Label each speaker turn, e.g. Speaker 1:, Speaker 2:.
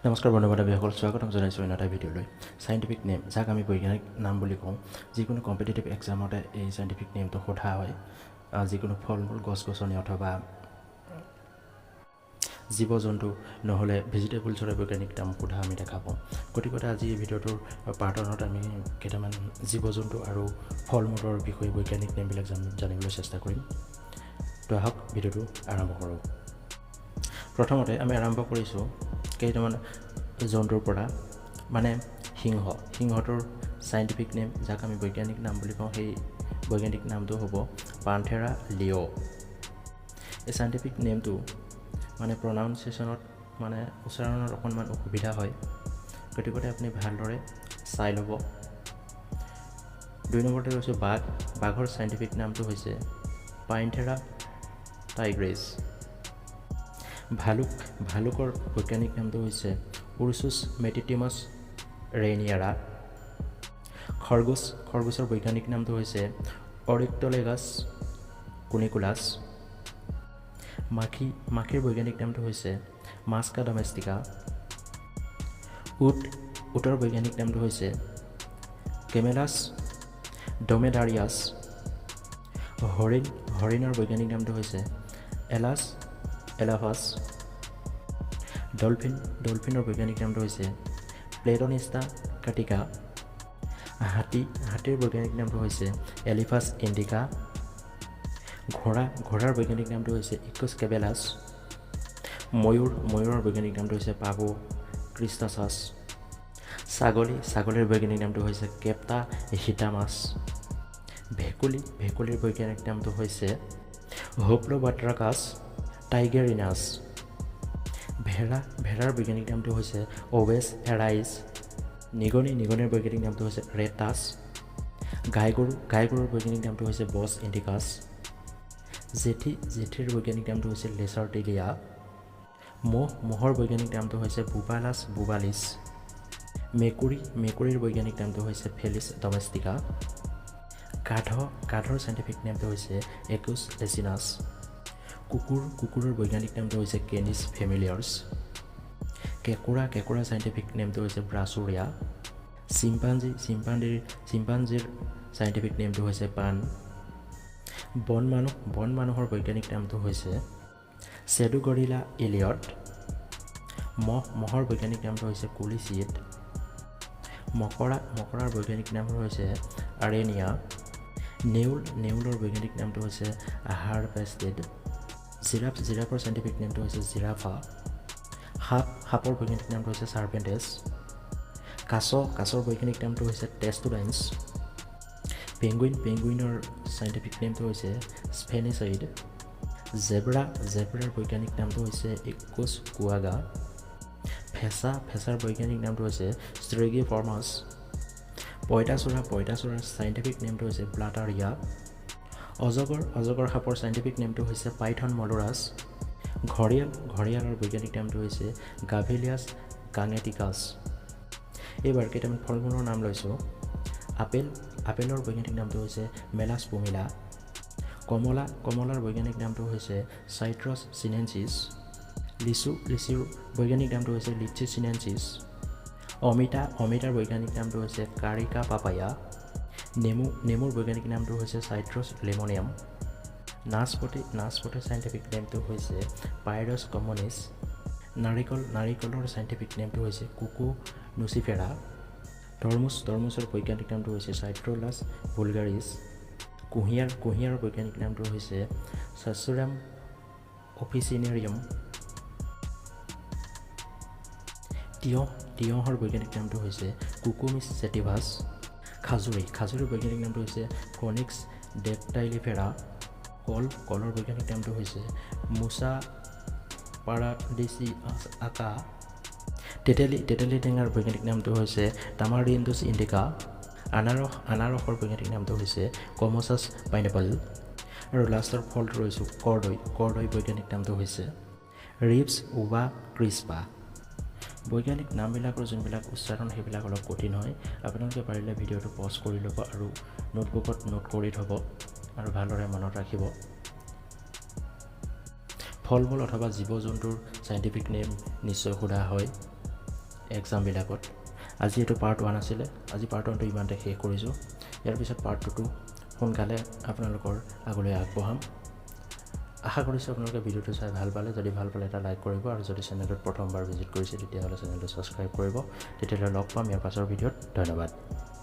Speaker 1: নমস্কাৰ বন্ধু বান্ধৱীসকল, স্বাগতম জনাইছোঁ অন্য এটা ভিডিঅ'লৈ। চাইণ্টিফিক নেম, যাক আমি বৈজ্ঞানিক নাম বুলি কওঁ, যিকোনো কম্পিটিটিভ এক্সামতে এই চাইণ্টিফিক নেমটো সোধা হয়। যিকোনো ফল মূল, গছ গছনি অথবা জীৱ জন্তু নহ'লে ভেজিটেবলছৰে বৈজ্ঞানিক নাম সোধা আমি দেখা পাওঁ। গতিকে আজি এই ভিডিঅ'টোৰ পাৰ্টনত আমি কেইটামান জীৱ জন্তু আৰু ফল মূলৰ বিষয়ে বৈজ্ঞানিক নেমবিলাক জানিবলৈ চেষ্টা কৰিম। তো আহক ভিডিঅ'টো আৰম্ভ কৰোঁ। প্ৰথমতে আমি আৰম্ভ কৰিছোঁ কেইটামান জন্তুৰ পৰা, মানে সিংহটোৰ চাইণ্টিফিক নেম, যাক আমি বৈজ্ঞানিক নাম বুলি কওঁ, সেই বৈজ্ঞানিক নামটো হ'ব পান্থেৰা লিঅ'। এই চাইণ্টিফিক নেমটো মানে প্ৰনাউন্সিয়েশ্যনত মানে উচ্চাৰণত অকণমান অসুবিধা হয়, গতিকে আপুনি ভালদৰে চাই ল'ব। 2 নম্বৰতে কৈছোঁ বাঘৰ চাইণ্টিফিক নামটো হৈছে পান্থেৰা টাইগ্ৰেছ। ভালুকৰ বৈজ্ঞানিক নামটো হৈছে উৰচুছ মেটিটিমাছ ৰেইনিয়াৰা। খৰগোছৰ বৈজ্ঞানিক নামটো হৈছে অৰিক্টলেগাছ কুনিকুলাছ। মাখিৰ বৈজ্ঞানিক নামটো হৈছে মাস্কা ডমেষ্টিকা। উটৰ বৈজ্ঞানিক নামটো হৈছে কেমেলাছ ডমেডাৰিয়াছ। হৰিণৰ বৈজ্ঞানিক নামটো হৈছে এলাছ এলাভাছ। ডলফিনৰ বৈজ্ঞানিক নামটো হৈছে প্লেটনিষ্টা কাটিকা। হাতীৰ বৈজ্ঞানিক নামটো হৈছে এলিফাছ ইণ্ডিকা। ঘোঁৰাৰ বৈজ্ঞানিক নামটো হৈছে ইকুছ কেবেলাছ। ময়ূৰৰ বৈজ্ঞানিক নামটো হৈছে পাভো ক্ৰিষ্টাছাছ। ছাগলীৰ বৈজ্ঞানিক নামটো হৈছে কেপ্টা হিটামাছ। ভেকুলীৰ বৈজ্ঞানিক নামটো হৈছে হোপ্লোবাট্ৰাকাছ টাইগেৰিনাছ। ভেড়াৰ বৈজ্ঞানিক নামটো হৈছে ওবেছ এৰাইজ। নিগনিৰ বৈজ্ঞানিক নামটো হৈছে ৰেটাছ। গাইগৰুৰ বৈজ্ঞানিক নামটো হৈছে বছ ইণ্ডিকাছ। জেঠীৰ বৈজ্ঞানিক নামটো হৈছে লেচাৰ্টিলিয়া। মহৰ বৈজ্ঞানিক নামটো হৈছে বুবালাছ বুবালিছ। মেকুৰীৰ বৈজ্ঞানিক নামটো হৈছে ফেলিছ ডমেষ্টিকা। গাধৰ চাইণ্টিফিক নামটো হৈছে একুছ এচিনাছ। কুকুৰৰ বৈজ্ঞানিক নামটো হৈছে কেনিছ ফেমিলিয়াৰ্ছ। কেঁকুৰাৰ চাইণ্টিফিক নেমটো হৈছে ব্ৰাছুৰিয়া। চিম্পাঞ্জিৰ চাইণ্টিফিক নেমটো হৈছে পান। বন মানুহৰ বৈজ্ঞানিক নামটো হৈছে চেডুগৰিলা ইলিয়ট। মহৰ বৈজ্ঞানিক নামটো হৈছে কুলিচিয়েট। মকৰাৰ বৈজ্ঞানিক নামটো হৈছে আৰেনিয়া। নেউলৰ বৈজ্ঞানিক নামটো হৈছে হাৰভেষ্টেড। জিৰাফৰ চাইণ্টিফিক নেমটো হৈছে জিৰাফা। সাপৰ বৈজ্ঞানিক নামটো হৈছে চাৰ্পেণ্টেছ। কাছৰ বৈজ্ঞানিক নামটো হৈছে টেষ্টুডাইন্স। পেংগুইনৰ চাইণ্টিফিক নেমটো হৈছে স্ফেনিচাইড। জেব্ৰাৰ বৈজ্ঞানিক নামটো হৈছে ইকুছ কুৱাগা। ফেঁচাৰ বৈজ্ঞানিক নামটো হৈছে ষ্ট্ৰেগিফৰ্মাছ। পঁইতাচোৰাৰ চাইণ্টিফিক নেমটো হৈছে প্লাটাৰিয়া। অজগৰ সাপৰ চাইণ্টিফিক নেমটো হৈছে পাইথন মলোৰাছ। ঘঁৰিয়ালৰ বৈজ্ঞানিক নামটো হৈছে গাভিলিয়াছ গাঙেটিকাছ। এইবাৰ কেইটামান ফল মূলৰ নাম লৈছোঁ। আপেলৰ বৈজ্ঞানিক নামটো হৈছে মেলাছ পুমিলা। কমলাৰ বৈজ্ঞানিক নামটো হৈছে চাইট্ৰাছ চিনেনচিছ। লিচুৰ বৈজ্ঞানিক নামটো হৈছে লিচি চিনেনচিছ। অমিতাৰ বৈজ্ঞানিক নামটো হৈছে কাৰিকা পাপায়া। নেমুৰ বৈজ্ঞানিক নামটো হৈছে চাইট্ৰাছ লেমনিয়াম। নাচপতিৰ চাইণ্টিফিক নেমটো হৈছে পাইৰছ কমনিছ। নাৰিকলৰ চাইণ্টিফিক নেমটো হৈছে কুকু নুচিফেৰা। তৰমুজৰ বৈজ্ঞানিক নামটো হৈছে চাইট্ৰোলাছ ভুলগাৰিছ। কুঁহিয়াৰৰ বৈজ্ঞানিক নামটো হৈছে ছাচুৰাম অফিচিনেৰিয়াম। তিয়ঁহৰ বৈজ্ঞানিক নামটো হৈছে কুকুমিছ চেটিভাছ। খাজুৰীৰ বৈজ্ঞানিক নামটো হৈছে ফনিক্স ডেকটাইলিফেৰা। কলৰ বৈজ্ঞানিক নামটো হৈছে মুছা পাৰাডিচি আকা। তেতেলী টেঙাৰ বৈজ্ঞানিক নামটো হৈছে টামাৰিণ্ডুছ ইণ্ডিকা। আনাৰসৰ বৈজ্ঞানিক নামটো হৈছে কমোচাছ পাইনএপল। আৰু লাষ্টৰ ফলটো ৰৈছোঁ কৰ্দৈ বৈজ্ঞানিক নামটো হৈছে ৰিপছ উবা ক্ৰিস্পা। বৈজ্ঞানিক নামবিলাকৰ যোনবিলাক উচ্চাৰণ সেইবিলাক অলপ কঠিন হয়। আপোনালোকে পাৰিলে ভিডিঅ'টো পজ কৰি ল'ব আৰু নোটবুকত নোট কৰি থ'ব আৰু ভালদৰে মনত ৰাখিব। ফল মূল অথবা জীৱ জন্তুৰ চাইণ্টিফিক নেম নিশ্চয় সোধা হয়। এক্সামবিলাকত। আজি এইটো পাৰ্ট 1 আছিলে। আজি পাৰ্ট 1টো ইমানতে শেষ কৰিছোঁ। ইয়াৰ পিছত পাৰ্ট 2টো সোনকালে আপোনালোকৰ আগলৈ আগবঢ়াম। আশা কৰিছোঁ আপোনালোকে ভিডিঅ'টো চাই ভাল পালে। যদি ভাল পালে এটা লাইক কৰিব, আৰু যদি চেনেলটোত প্ৰথমবাৰ ভিজিট কৰিছে তেতিয়াহ'লে চেনেলটো ছাবস্ক্ৰাইব কৰিব। তেতিয়াহ'লে লগ পাম ইয়াৰ পাছৰ ভিডিঅ'ত। ধন্যবাদ।